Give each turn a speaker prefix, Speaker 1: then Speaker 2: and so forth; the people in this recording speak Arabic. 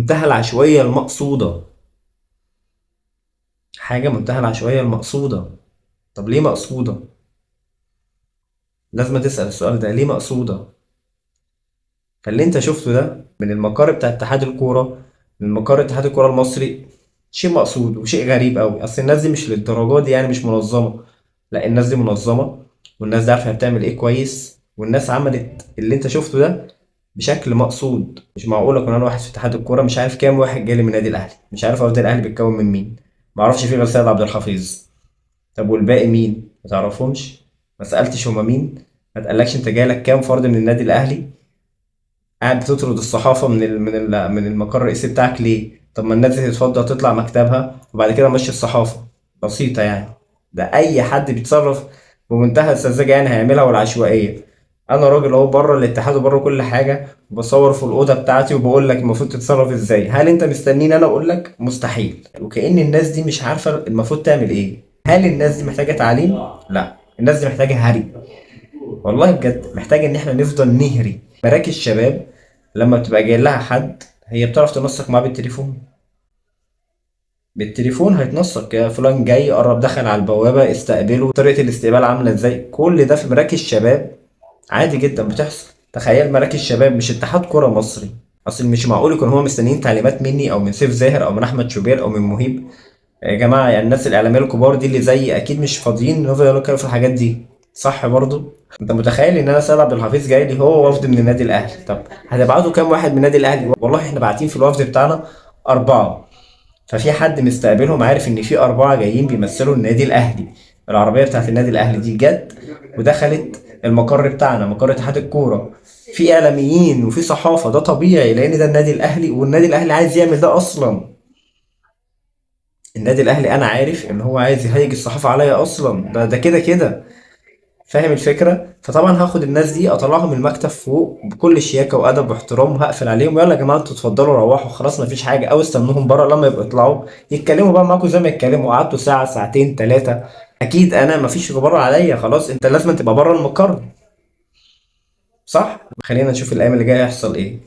Speaker 1: منتهى العشوائية المقصودة. حاجة منتهى العشوائية المقصودة. طب ليه مقصودة؟ لازم تسأل السؤال ده، ليه مقصودة؟ فاللي انت شفته ده من المقر بتاع اتحاد الكورة، من مقر اتحاد الكورة المصري، شيء مقصود وشيء غريب قوي. اصل الناس دي مش للدرجة دي يعني، مش منظمة. لا، الناس دي منظمة، والناس دي عارفة هي بتعمل ايه كويس، والناس عملت اللي انت شفته ده بشكل مقصود. مش معقول اكون انا واحد في اتحاد الكورة مش عارف كام واحد جالي من النادي الاهلي، مش عارف افضل الاهلي بيتكون من مين، ما اعرفش فيه غير سيد عبد الحفيظ. طب والباقي مين؟ ما تعرفهمش؟ ما سألتش هما مين؟ ما تقلكش انت جايلك كام فرد من النادي الاهلي؟ قاعد بتطرد الصحافة من المقر الرئيسي بتاعك ليه؟ طب ما الناس دي تتفضل تطلع مكتبها وبعد كده مشي الصحافة. بسيطة يعني. ده أي حد بيتصرف بمنتهى السذاجة يعني هيعملها والعشوائية. أنا راجل أهو بره الاتحاد وبره كل حاجة، وبصور في الأوضة بتاعتي وبقول لك المفروض تتصرف إزاي. هل أنت مستنيني أنا أقول لك؟ مستحيل. وكأن الناس دي مش عارفة المفروض تعمل إيه. هل الناس دي محتاجة تعليم؟ لا، الناس دي محتاجة هري. والله بجد محتاج ان احنا نفضل نهري. مراكز شباب لما بتبقى جاي لها حد هي بتعرف تنسق معاه بالتليفون. بالتليفون هيتنسق، يا فلان جاي قرب دخل على البوابة استقبله، طريقة الاستقبال عاملة ازاي، كل ده في مراكز شباب عادي جدا بتحصل. تخيل مراكز شباب مش اتحاد كرة مصري. اصل مش معقول يكون هما مستنيين تعليمات مني او من سيف زاهر او من احمد شوبير او من مهيب. يا جماعة يعني الناس الإعلامية الكبار دي اللي زي أكيد مش فاضيين يفضلوا يتكلموا في الحاجات دي. صح برضو؟ أنت متخيل إن أنا سيد عبد الحفيظ جاي لي هو وفد من النادي الأهلي؟ طب هتبعتوا كام واحد من النادي الأهلي؟ والله إحنا باعتين في الوفد بتاعنا أربعة. ففي حد مستقبلهم عارف إن في أربعة جايين بيمثلوا النادي الأهلي. العربية بتاعت النادي الأهلي دي جت ودخلت المقر بتاعنا، مقر اتحاد الكورة. في إعلاميين وفي صحافة، ده طبيعي لأن ده النادي الأهلي، والنادي الأهلي عايز يعمل ده أصلا. النادي الاهلي انا عارف ان هو عايز يهيج الصحافه عليا اصلا، ده كده كده. فاهم الفكره؟ فطبعا هاخد الناس دي اطلعهم المكتب فوق بكل شياكه وادب واحترام، وهقفل عليهم يلا يا جماعه انتوا اتفضلوا روحوا خلاص مفيش حاجه، او استنوهم بره لما يبقوا يطلعوا يتكلموا بقى معاكم زي ما يتكلموا. قعدتوا ساعه ساعتين ثلاثه، اكيد انا مفيش غبار عليا، خلاص انت لازم تبقى بره المقر. صح. خلينا نشوف الايام اللي جايه هيحصل ايه.